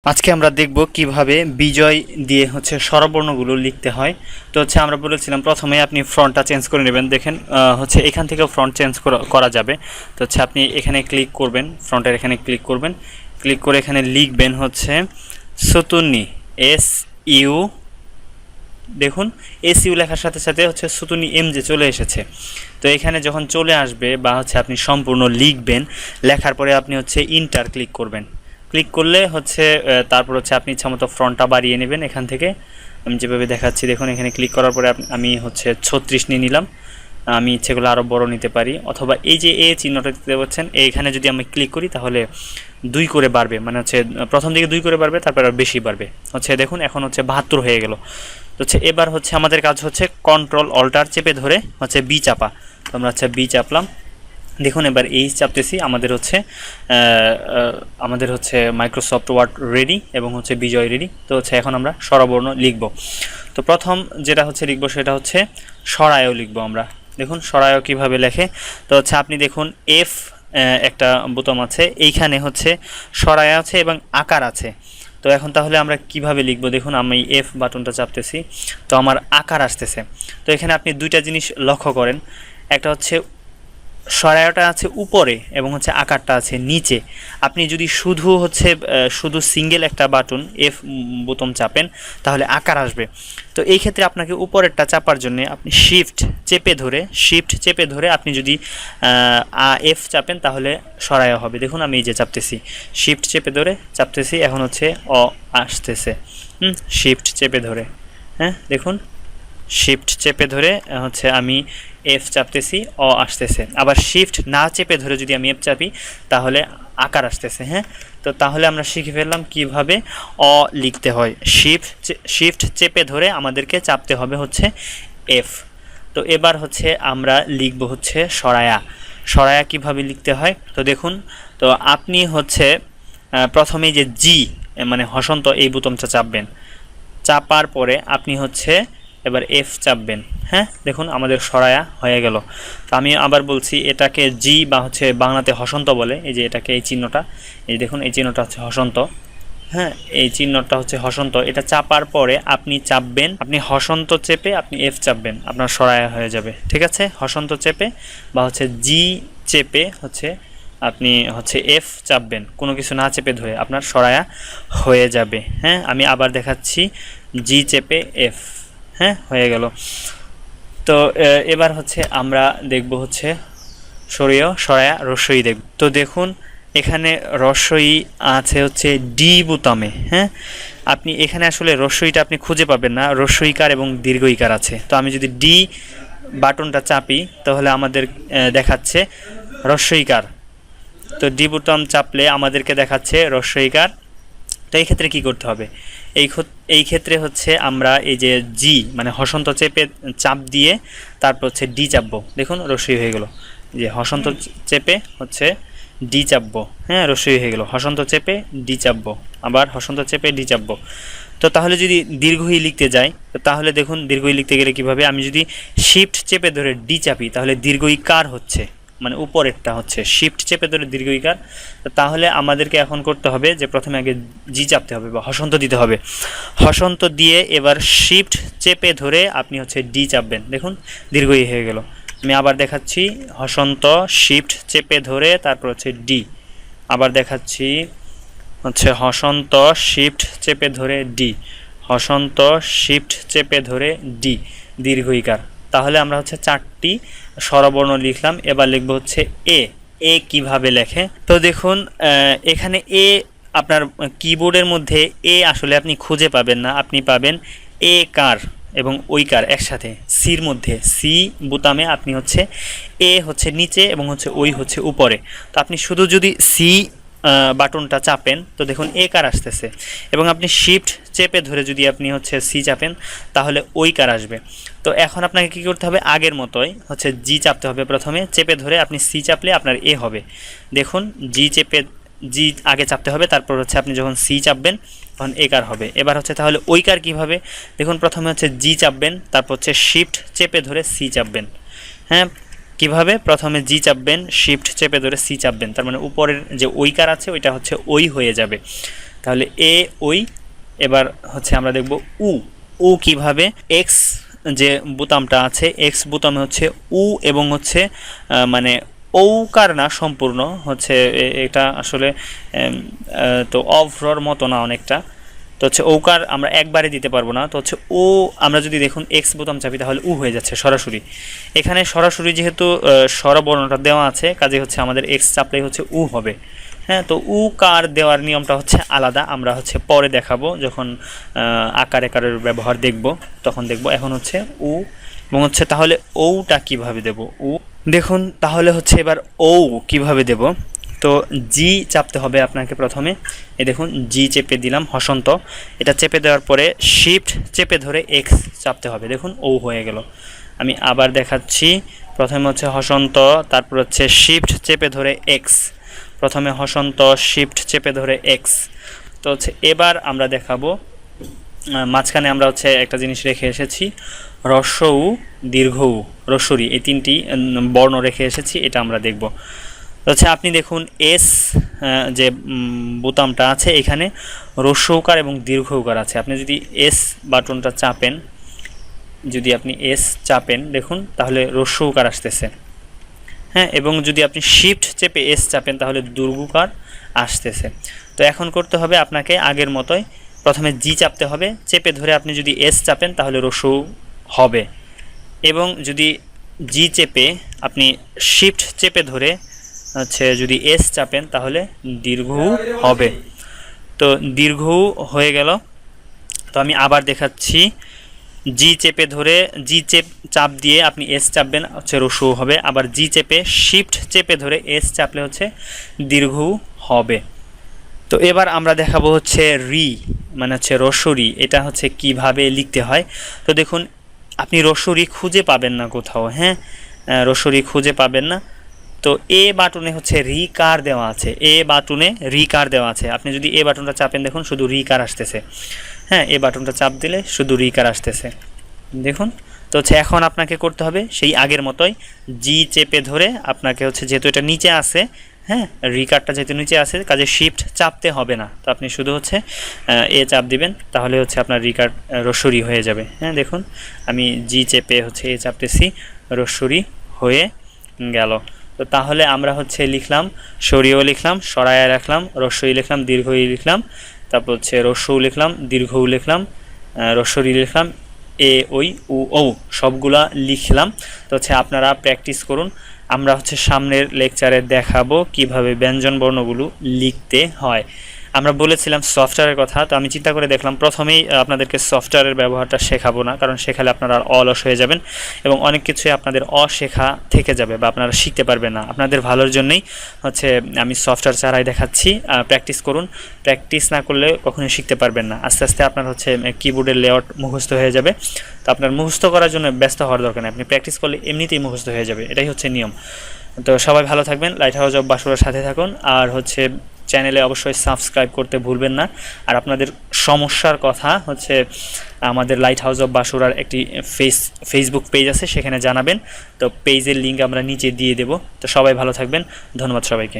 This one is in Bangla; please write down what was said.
আজকে আমরা দেখব কিভাবে বিজয় দিয়ে স্বরবর্ণগুলো লিখতে হয়। তো আমরা বলেছিলাম প্রথমে আপনি ফন্টটা চেঞ্জ করে নেবেন। দেখেন এখান থেকেও ফন্ট চেঞ্জ করা যাবে। তো আপনি এখানে ক্লিক করবেন, ফন্টের এখানে ক্লিক করবেন, ক্লিক করে এখানে লিখবেন সুতুনি এস ইউ। দেখুন এস ইউ লেখার সাথে সাথে সুতুনি এম যে চলে এসেছে। তো এখানে যখন চলে আসবে বা আপনি সম্পূর্ণ লিখবেন, লেখার পরে আপনি ইন্টার ক্লিক করবেন। ক্লিক করলে তারপর আপনি ইচ্ছামতো ফন্টটা বাড়িয়ে নেবেন। এখান থেকে আমি যেভাবে দেখাচ্ছি দেখুন, এখানে ক্লিক করার পরে আমি 36 নিয়ে নিলাম। আমি ইচ্ছেগুলো আরও বড় নিতে পারি, অথবা এই যে এ চিহ্নটা দেখতে পাচ্ছেন এইখানে যদি আমি ক্লিক করি তাহলে 2 করে বাড়বে, মানে প্রথম দিকে 2 করে বাড়বে, তারপর আর বেশি বাড়বে। দেখুন এখন 72 হয়ে গেল। তো এবার আমাদের কাজ কন্ট্রোল অল্টার চেপে ধরে বি চাপা। তো আমরা বি চাপলাম। দেখুন এবার এই চাপতেছি, আমাদের মাইক্রোসফট ওয়ার্ড রেডি এবং বিজয় রেডি। তো এখন আমরা স্বরবর্ণ লিখব। তো প্রথম যেটা লিখব সেটা স্বরায় লিখব আমরা। দেখুন স্বরায় কিভাবে লেখে। তো আপনি দেখুন এফ একটা বোতাম আছে, এইখানে স্বরায় আছে এবং আকার আছে। তো এখন তাহলে আমরা কিভাবে লিখব, দেখুন আমি এফ বাটনটা চাপতেছি, তো আমার আকার আসতেছে। তো এখানে আপনি দুইটা জিনিস লক্ষ্য করেন, একটা স্বরায়টা আছে উপরে এবং আকারটা আছে নিচে। আপনি যদি শুধু সিঙ্গেল একটা বাটন এফ বোতাম চাপেন তাহলে আকার আসবে। তো এই ক্ষেত্রে আপনাকে উপরেরটা চাপার জন্য আপনি শিফট চেপে ধরে আপনি যদি এফ চাপেন তাহলে স্বরায় হবে। দেখুন আমি এই যে চাপতেছি, শিফট চেপে ধরে চাপতেছি, এখন অ আসতেছে। শিফট চেপে ধরে, হ্যাঁ দেখুন শিফট চেপে ধরে আমি এফ চাপতেছি, অ আসতেছে। আবার শিফট না চেপে ধরে যদি আমি এফ চাপি তাহলে আকার আসতেছে। হ্যাঁ, তো তাহলে আমরা শিখে ফেললাম কিভাবে অ লিখতে হয়। শিফট চেপে ধরে আমাদেরকে চাপতে হবে এফ। তো এবার আমরা লিখব স্বরায়া কিভাবে লিখতে হয়। তো দেখুন, তো আপনি প্রথমেই যে জি মানে হসন্ত এই বোতামটা চাপবেন, চাপার পরে আপনি এবার এফ চাপবেন। হ্যাঁ দেখুন আমাদের স্বরায়া হয়ে গেল। তো আমি আবার বলছি, এটাকে জি বা বাংলাতে হসন্ত বলে। এই যে এটাকে এই চিহ্নটা, এই দেখুন এই চিহ্নটা হসন্ত। হ্যাঁ এই চিহ্নটা হসন্ত। এটা চাপার পরে আপনি চাপবেন, আপনি হসন্ত চেপে আপনি এফ চাপবেন, আপনার স্বরায়া হয়ে যাবে। ঠিক আছে, হসন্ত চেপে বা জি চেপে আপনি এফ চাপবেন, কোনো কিছু না চেপে ধরে আপনার স্বরায়া হয়ে যাবে। হ্যাঁ আমি আবার দেখাচ্ছি, জি চেপে এফ। হ্যাঁ হয়ে গেল। তো এবার আমরা দেখব স্বরায়া রস্বই দেখব। তো দেখুন এখানে রস্বই আছে ডি বোতামে। হ্যাঁ আপনি এখানে আসলে রস্বইটা আপনি খুঁজে পাবেন না, রস্বইকার এবং দীর্ঘইকার আছে। তো আমি যদি ডি বাটনটা চাপি তাহলে আমাদের দেখাচ্ছে রস্বইকার। তো ডি বোতাম চাপলে আমাদেরকে দেখাচ্ছে রস্বইকার। তো এই ক্ষেত্রে কি করতে হবে, এই ক্ষেত্রে আমরা এই যে জি মানে হসন্ত চেপে চাপ দিয়ে তারপর ডি চাপবো। দেখুন রস্বই হয়ে গেল, যে হসন্ত চেপে ডি চাপবো। হ্যাঁ রস্বই হয়ে গেল, হসন্ত চেপে ডি চাপবো, আবার হসন্ত চেপে ডি চাপবো। তো তাহলে যদি দীর্ঘই লিখতে যাই তাহলে দেখুন দীর্ঘই লিখতে গেলে কিভাবে, আমি যদি শিফট চেপে ধরে ডি চাপি তাহলে দীর্ঘইকার মানে উপরেরটা শিফট চেপে ধরে দীর্ঘইকার। তাহলে আমাদেরকে এখন করতে হবে যে প্রথমে আগে জি চাপতে হবে বা হসন্ত দিতে হবে। হসন্ত দিয়ে এবার শিফট চেপে ধরে আপনি ডি চাপবেন। দেখুন দীর্ঘই হয়ে গেল। আমি আবার দেখাচ্ছি, হসন্ত শিফট চেপে ধরে তারপর ডি। আবার দেখাচ্ছি হসন্ত শিফট চেপে ধরে ডি, হসন্ত শিফট চেপে ধরে ডি, দীর্ঘইকার। তাহলে আমরা 4টি স্বরবর্ণ লিখলাম। এবার লিখব এ কিভাবে লেখে। তো দেখুন এখানে এ আপনার কিবোর্ডের মধ্যে এ আসলে আপনি খুঁজে পাবেন না, আপনি পাবেন এ কার এবং ওই কার একসাথে। সির মধ্যে সি বোতামে আপনি এ নিচে এবং ওই উপরে। তো আপনি শুধু যদি সি বাটনটা চাপেন তো দেখুন এ কার আসতেছে, এবং আপনি শিফট চেপে ধরে যদি আপনি সি চাপেন তাহলে ওই কার আসবে। তো এখন আপনাকে কি করতে হবে, আগের মতোই জি চাপতে হবে, প্রথমে চেপে ধরে আপনি সি চাপলে আপনার এ হবে। দেখুন জি আগে চাপতে হবে, তারপর আপনি যখন সি চাপবেন তখন এ কার হবে। এবার তাহলে ওই কার কীভাবে, দেখুন প্রথমে জি চাপবেন, তারপর শিফট চেপে ধরে সি চাপবেন। হ্যাঁ কিভাবে, প্রথমে জি চাপবেন, শিফট চেপে ধরে সি চাপবেন, তার মানে উপরের যে ওইকার আছে ওইটা ওই হয়ে যাবে। তাহলে এ ওই। এবার হচ্ছে আমরা দেখব উ। উ কিভাবে, এক্স যে বোতামটা আছে, এক্স বোতামে হচ্ছে উ এবং হচ্ছে মানে ঔকার না, সম্পূর্ণ হচ্ছে এটা আসলে তো অভ্রর মতো না অনেকটা, তো হচ্ছে ঔকার আমরা একবারে দিতে পারবো না। তো হচ্ছে ও আমরা যদি দেখুন এক্স বোতাম চাপি তাহলে উ হয়ে যাচ্ছে সরাসরি। এখানে সরাসরি যেহেতু স্বরবর্ণটা দেওয়া আছে, কাজে হচ্ছে আমাদের এক্স চাপলেই হচ্ছে উ হবে। হ্যাঁ, তো উ কার দেওয়ার নিয়মটা হচ্ছে আলাদা, আমরা হচ্ছে পরে দেখাবো, যখন আকার একারের ব্যবহার দেখব তখন দেখব। এখন হচ্ছে উ এবং হচ্ছে তাহলে ঔটা কিভাবে দেব, উ দেখুন তাহলে হচ্ছে এবার ঔ কিভাবে দেব। তো জি চাপতে হবে আপনাকে প্রথমে, এই দেখুন জি চেপে দিলাম হসন্ত, এটা চেপে দেওয়ার পরে শিফট চেপে ধরে এক্স চাপতে হবে, দেখুন ও হয়ে গেল। আমি আবার দেখাচ্ছি, প্রথমে হচ্ছে হসন্ত, তারপর হচ্ছে শিফট চেপে ধরে এক্স, প্রথমে হসন্ত শিফট চেপে ধরে এক্স। তো হচ্ছে এবার আমরা দেখাবো, মাঝখানে আমরা হচ্ছে একটা জিনিস রেখে এসেছি, হ্রস্ব উ, দীর্ঘ উ, রস্বরী, এই তিনটি বর্ণ রেখে এসেছি, এটা আমরা দেখব। হচ্ছে আপনি দেখুন এস যে বোতামটা আছে, এখানে হ্রস্ব উকার এবং দীর্ঘ উকার আছে। আপনি যদি এস বাটনটা চাপেন, যদি আপনি এস চাপেন দেখুন তাহলে হ্রস্ব উকার আসতেছে। হ্যাঁ, এবং যদি আপনি শিফট চেপে এস চাপেন তাহলে দীর্ঘকার আসতেছে। তো এখন করতে হবে আপনাকে আগের মতোই, প্রথমে জি চাপতে হবে, চেপে ধরে আপনি যদি এস চাপেন তাহলে রস্যু হবে, এবং যদি জি চেপে আপনি শিফট চেপে ধরে হচ্ছে যদি এস চাপেন তাহলে দীর্ঘ হবে। তো দীর্ঘ হয়ে গেল। তো আমি আবার দেখাচ্ছি, জি চেপে ধরে চাপ দিয়ে আপনি এস চাপবেন হচ্ছে রস্যু হবে, আবার জি চেপে শিফট চেপে ধরে এস চাপলে হচ্ছে দীর্ঘ হবে। তো এবার আমরা দেখাবো হচ্ছে রি, মানে হচ্ছে রস্যরি, এটা হচ্ছে কিভাবে লিখতে হয়। তো দেখুন আপনি রস্যরি খুঁজে পাবেন না কোথাও, হ্যাঁ রস্যরি খুঁজে পাবেন না। তো এ বাটনে হচ্ছে রি কার দেওয়া আছে, এ বাটনে রি কার দেওয়া আছে, আপনি যদি এ বাটনটা চাপেন দেখুন শুধু রি কার আসতেছে। হ্যাঁ, এ বাটনটা চাপ দিলে শুধু রি কার আসতেছে, দেখুন। তো হচ্ছে এখন আপনাকে করতে হবে সেই আগের মতোই, জি চেপে ধরে আপনাকে হচ্ছে, যেহেতু এটা নিচে আছে, হ্যাঁ রি কারটা যেহেতু নিচে আছে কাজে শিফট চাপতে হবে না, তো আপনি শুধু হচ্ছে এ চাপ দিবেন তাহলে হচ্ছে আপনার রি কার রস্যরি হয়ে যাবে। হ্যাঁ দেখুন আমি জি চেপে হচ্ছে এ চাপতেছি, রস্যরি হয়ে গেল। তো তাহলে আমরা হচ্ছে লিখলাম, সরিয়েও লিখলাম, সরায়া রাখলাম, রস্যই লিখলাম, দীর্ঘই লিখলাম, তারপর হচ্ছে রস্যও লিখলাম, দীর্ঘও লিখলাম, রস্যরি লিখলাম, এ ওই উ ও সবগুলা লিখলাম। তো হচ্ছে আপনারা প্র্যাকটিস করুন, আমরা হচ্ছে সামনের লেকচারে দেখাবো কিভাবে ব্যঞ্জন বর্ণগুলো লিখতে হয়। আমরা বলেছিলাম সফটওয়্যারের কথা, তো আমি চিন্তা করে দেখলাম প্রথমেই আপনাদেরকে সফটওয়্যারের ব্যবহারটা শেখাবো না, কারণ শেখালে আপনারা অলস হয়ে যাবেন এবং অনেক কিছুই আপনাদের অশেখা থেকে যাবে বা আপনারা শিখতে পারবেন না। আপনাদের ভালোর জন্যই হচ্ছে আমি সফটওয়্যার ছাড়াই দেখাচ্ছি, প্র্যাকটিস করুন, প্র্যাকটিস না করলে কখনোই শিখতে পারবেন না। আস্তে আস্তে আপনার হচ্ছে কিবোর্ডের লেআউট মুখস্থ হয়ে যাবে, তো আপনার মুখস্থ করার জন্য ব্যস্ত হওয়ার দরকার নেই, আপনি প্র্যাকটিস করলে এমনিতেই মুখস্থ হয়ে যাবে, এটাই হচ্ছে নিয়ম। তো সবাই ভালো থাকবেন, লাইট হাউস অফ বাসুরার সাথে থাকুন, আর হচ্ছে চ্যানেলে অবশ্যই সাবস্ক্রাইব করতে ভুলবেন না। আর আপনাদের সমস্যার কথা হচ্ছে আমাদের লাইট হাউস অফ বাসুরার একটি ফেসবুক পেজ আছে, সেখানে জানাবেন, তো পেজের লিঙ্ক আমরা নিচে দিয়ে দেব। তো সবাই ভালো থাকবেন, ধন্যবাদ সবাইকে।